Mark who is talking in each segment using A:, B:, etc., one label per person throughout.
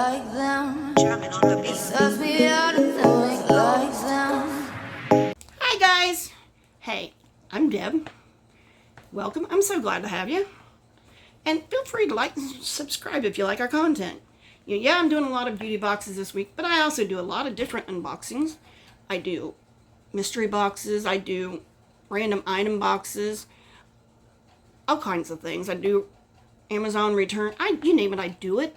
A: like them. Jamming on the beat. It serves me out and doing like them.
B: Hi guys. Hey, I'm Deb. Welcome. I'm so glad to have you. And feel free to like and subscribe if you like our content. Yeah, I'm doing a lot of beauty boxes this week, but I also do a lot of different unboxings. I do mystery boxes. I do random item boxes. All kinds of things. I do Amazon return. You name it, I do it.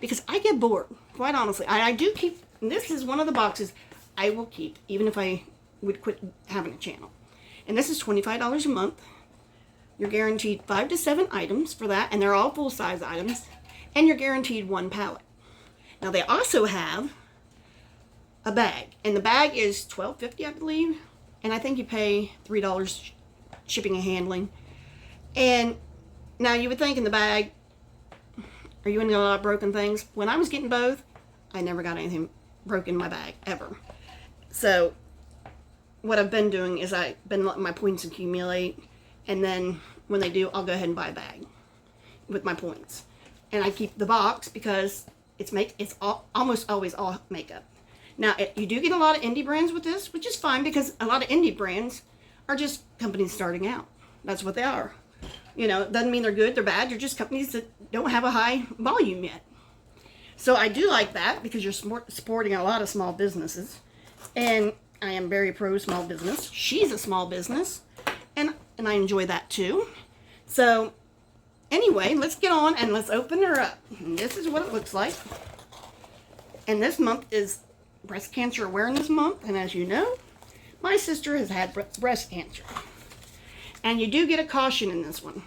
B: Because I get bored, quite honestly. I do keep, this is one of the boxes I will keep, even if I would quit having a channel. And this is $25 a month. You're guaranteed 5 to 7 items for that, and they're all full-size items. And you're guaranteed 1 pallet. Now they also have a bag, and the bag is $12.50, I believe. And I think you pay $3 shipping and handling. And now you would think in the bag, are you going to get a lot of broken things? When I was getting both, I never got anything broken in my bag, ever. So, what I've been doing is I've been letting my points accumulate, and then when they do, I'll go ahead and buy a bag with my points. And I keep the box because it's almost always all makeup. Now, you do get a lot of indie brands with this, which is fine because a lot of indie brands are just companies starting out. That's what they are. You know, it doesn't mean they're good, they're bad. They're just companies that don't have a high volume yet. So I do like that because you're supporting a lot of small businesses. And I am very pro small business. She's a small business. And I enjoy that too. So anyway, let's get on and let's open her up. And this is what it looks like. And this month is Breast Cancer Awareness Month. And as you know, my sister has had breast cancer. And you do get a caution in this one.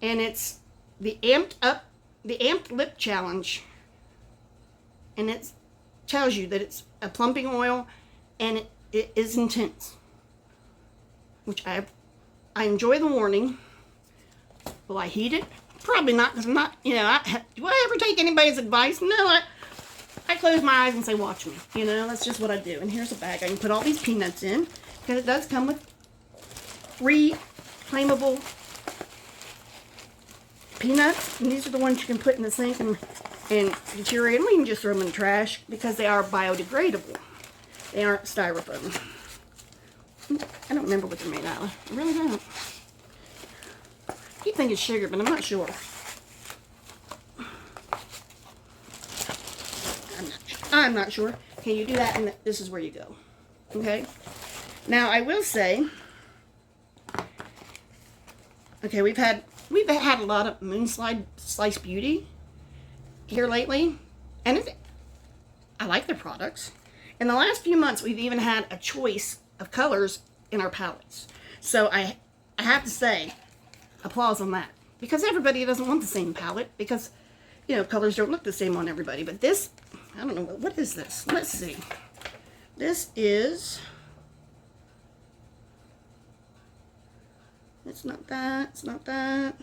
B: And it's the Amped Lip Challenge. And it tells you that it's a plumping oil and it is intense. Which I enjoy the warning. Will I heed it? Probably not, because I'm not, you know, do I ever take anybody's advice? No, I close my eyes and say, watch me. You know, that's just what I do. And here's a bag. I can put all these peanuts in, because it does come with reclaimable peanuts, and these are the ones you can put in the sink and deteriorate them. We can just throw them in the trash because they are biodegradable. They aren't styrofoam. I don't remember what they're made out of. I really don't. I keep thinking sugar, but I'm not sure. I'm not sure. Okay, you do that, and this is where you go. Okay? Now, I will say, okay, we've had a lot of Moonslice Beauty here lately, and I like their products. In the last few months, we've even had a choice of colors in our palettes. So I have to say, applause on that, because everybody doesn't want the same palette, because, you know, colors don't look the same on everybody. But this, I don't know, what is this? Let's see. This is, it's not that, it's not that.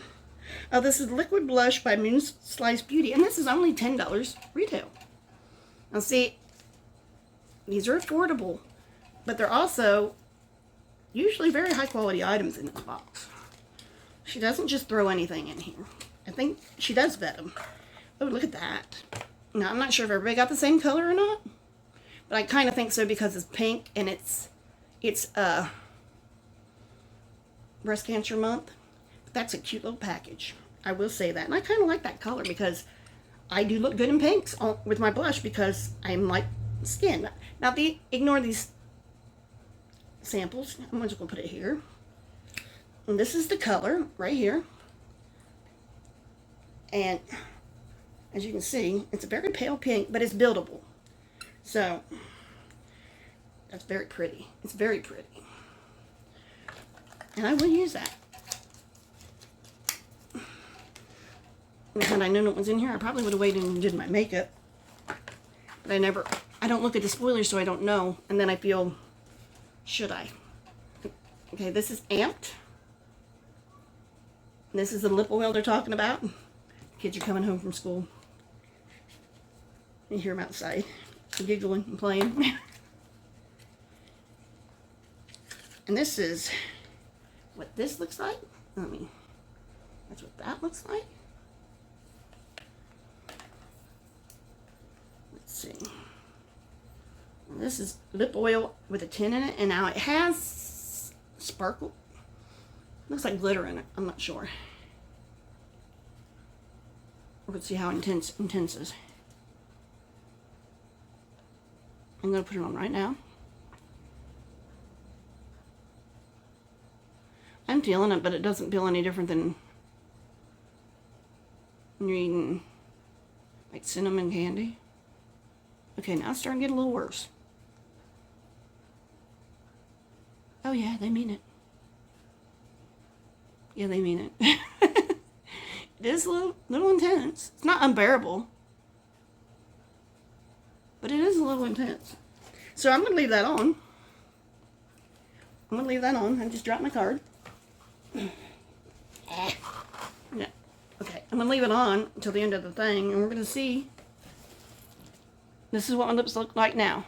B: Oh, this is Liquid Blush by Moonslice Beauty, and this is only $10 retail. Now see, these are affordable, but they're also usually very high quality items in this box. She doesn't just throw anything in here. I think she does vet them. Oh, look at that. Now, I'm not sure if everybody got the same color or not, but I kind of think so because it's pink and it's Breast Cancer Month. But that's a cute little package. I will say that. And I kind of like that color because I do look good in pinks with my blush because I'm light skin. Now, ignore these samples. I'm just going to put it here. And this is the color right here. And as you can see, it's a very pale pink, but it's buildable. So, that's very pretty. It's very pretty. And I will use that. And had I known it was in here, I probably would have waited and did my makeup. But I don't look at the spoilers, so I don't know. And then I feel, should I? Okay, this is Amped. This is the lip oil they're talking about. Kids are coming home from school. You hear them outside giggling and playing. And this is what this looks like. I mean, that's what that looks like. see. This is lip oil with a tint in it, and now it has sparkle. Looks like glitter in it. I'm not sure. Let's see how intense is. I'm going to put it on right now. I'm feeling it, but it doesn't feel any different than when you're eating like cinnamon candy. Okay, now it's starting to get a little worse. Oh yeah, they mean it. Yeah, they mean it. It is a little intense. It's not unbearable, but it is a little intense. So I'm going to leave that on. I just dropped my card. Yeah. Okay, I'm going to leave it on until the end of the thing, and we're going to see. This is what my lips look like now.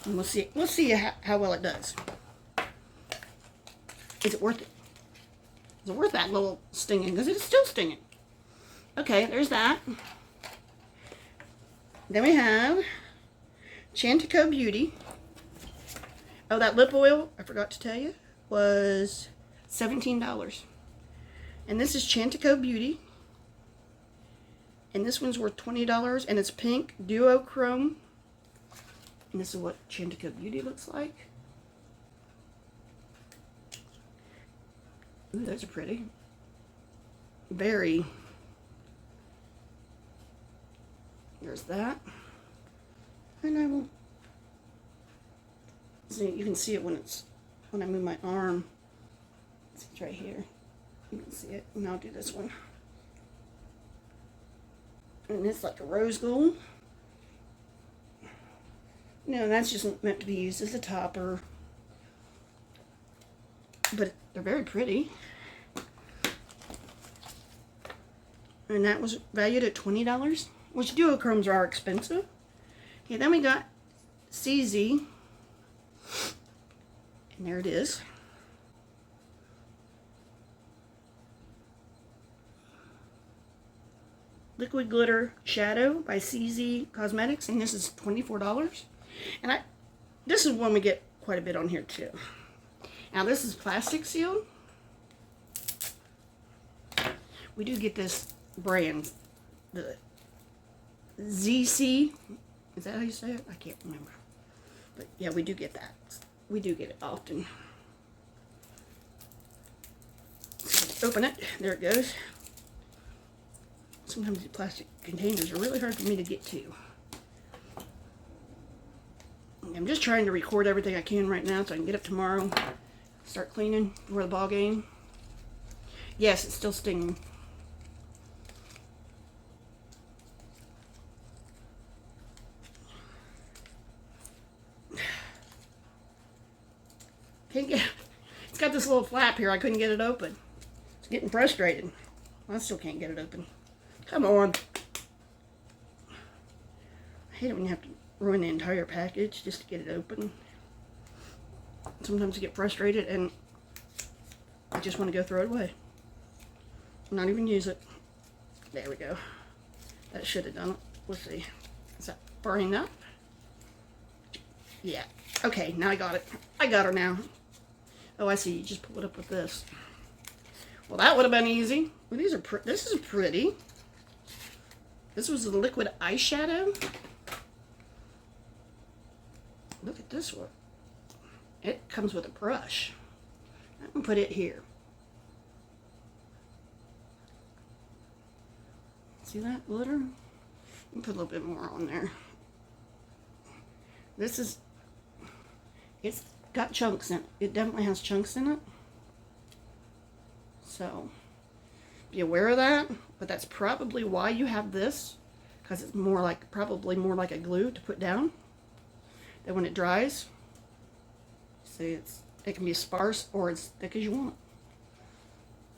B: And we'll see how well it does. Is it worth it? Is it worth that little stinging? Because it's still stinging. Okay, there's that. Then we have Chantico Beauty. Oh, that lip oil, I forgot to tell you, was $17. And this is Chantico Beauty. And this one's worth $20, and it's pink Duochrome. And this is what Chantico Beauty looks like. Ooh, those are pretty. Very. There's that. And I will see, you can see it when I move my arm. It's right here. You can see it. And I'll do this one. And it's like a rose gold. No, that's just meant to be used as a topper. But they're very pretty. And that was valued at $20, which duochromes are expensive. Okay, then we got CZ. And there it is. Liquid Glitter Shadow by CZ Cosmetics, and this is $24. And this is one we get quite a bit on here too. Now this is plastic sealed. We do get this brand, the ZC. Is that how you say it? I can't remember. But yeah, we do get that. We do get it often. So open it. There it goes. Sometimes the plastic containers are really hard for me to get to. I'm just trying to record everything I can right now so I can get up tomorrow, start cleaning before the ball game. Yes, it's still stinging. Can't get. It's got this little flap here. I couldn't get it open. It's getting frustrated. I still can't get it open. Come on. I hate it when you have to ruin the entire package just to get it open. Sometimes I get frustrated and I just want to go throw it away. Not even use it. There we go. That should have done it. Let's see. Is that burning up? Yeah. Okay, now I got it. I got her now. Oh, I see. You just pull it up with this. Well, that would have been easy. Well, these are this is pretty. This was a liquid eyeshadow. Look at this one. It comes with a brush. I'm going to put it here. See that glitter? Put a little bit more on there. This is, it's got chunks in it. It definitely has chunks in it. So, be aware of that. But that's probably why you have this. Because it's more like, probably more like a glue to put down. Then when it dries, see, it can be sparse or as thick as you want.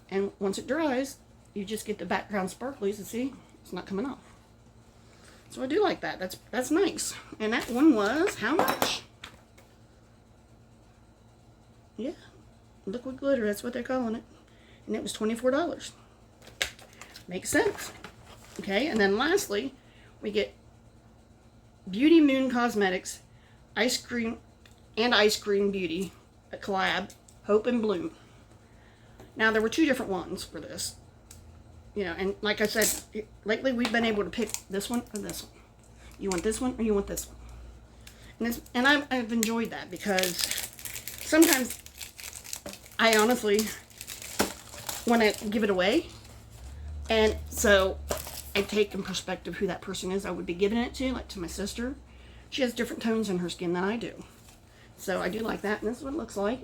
B: And once it dries, you just get the background sparklies and see, it's not coming off. So I do like that. That's nice. And that one was how much? Yeah, liquid glitter. That's what they're calling it. And it was $24. Makes sense. Okay, and then lastly, we get Beauty Moon Cosmetics Ice Cream Beauty, a collab, Hope and Bloom. Now, there were 2 different ones for this. You know, and like I said, lately we've been able to pick this one or this one. You want this one or you want this one? And I've enjoyed that, because sometimes I honestly want to give it away. And so I take in perspective who that person is I would be giving it to, like to my sister. She has different tones in her skin than I do. So I do like that, and this is what it looks like.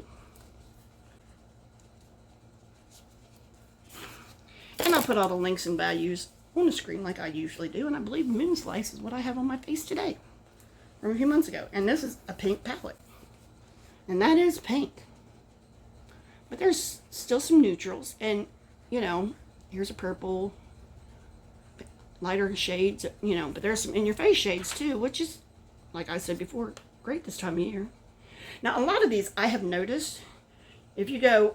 B: And I'll put all the links and values on the screen like I usually do, and I believe Moonslice is what I have on my face today, from a few months ago. And this is a pink palette. And that is pink. But there's still some neutrals, and, you know, here's a purple, lighter shades, you know, but there's some in-your-face shades too, which is, like I said before, great this time of year. Now, a lot of these I have noticed, if you go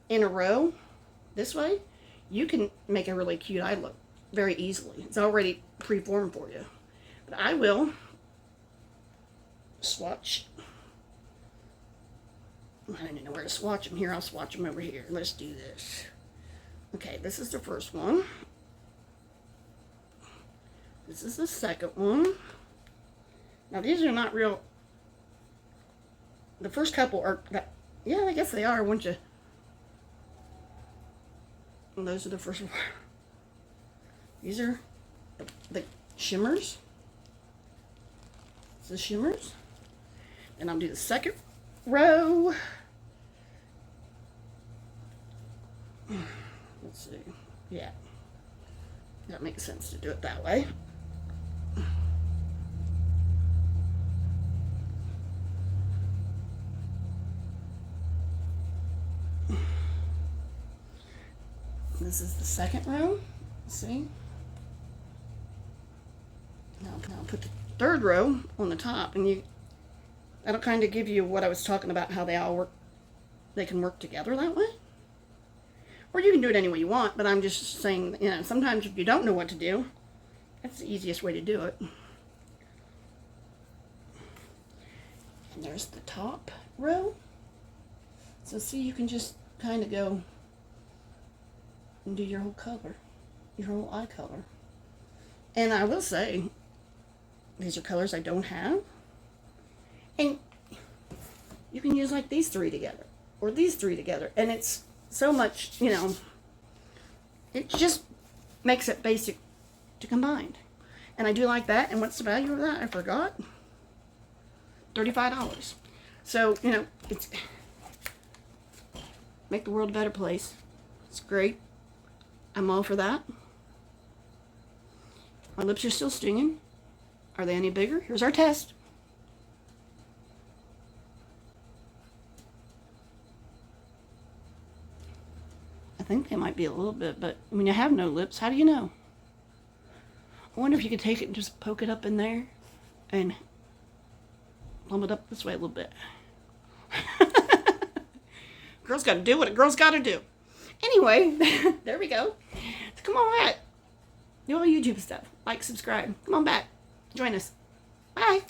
B: in a row this way, you can make a really cute eye look very easily. It's already pre-formed for you. But I will swatch. I don't know where to swatch them here. I'll swatch them over here. Let's do this. Okay, this is the first one. This is the second one. Now, these are not real. The first couple are, yeah, I guess they are, wouldn't you? And those are the first one. These are the shimmers. It's the shimmers. And I'll do the second row. Let's see. Yeah. That makes sense to do it that way. This is the second row. See? Now I'll put the third row on the top, and that'll kind of give you what I was talking about, how they all work. They can work together that way. Or you can do it any way you want, but I'm just saying, you know, sometimes if you don't know what to do, that's the easiest way to do it. And there's the top row. So see, you can just kind of go and do your whole color, your whole eye color. And I will say, these are colors I don't have. And you can use like these 3 together, or these 3 together. And it's so much, you know, it just makes it basic to combine. And I do like that. And what's the value of that? I forgot. $35. So, you know, it's make the world a better place. It's great. I'm all for that. My lips are still stinging. Are they any bigger? Here's our test. I think they might be a little bit, but when you have no lips, how do you know? I wonder if you could take it and just poke it up in there and plumb it up this way a little bit. Girls got to do what a girl's got to do. Anyway, there we go. So come on back. Do all YouTube stuff. Like, subscribe. Come on back. Join us. Bye.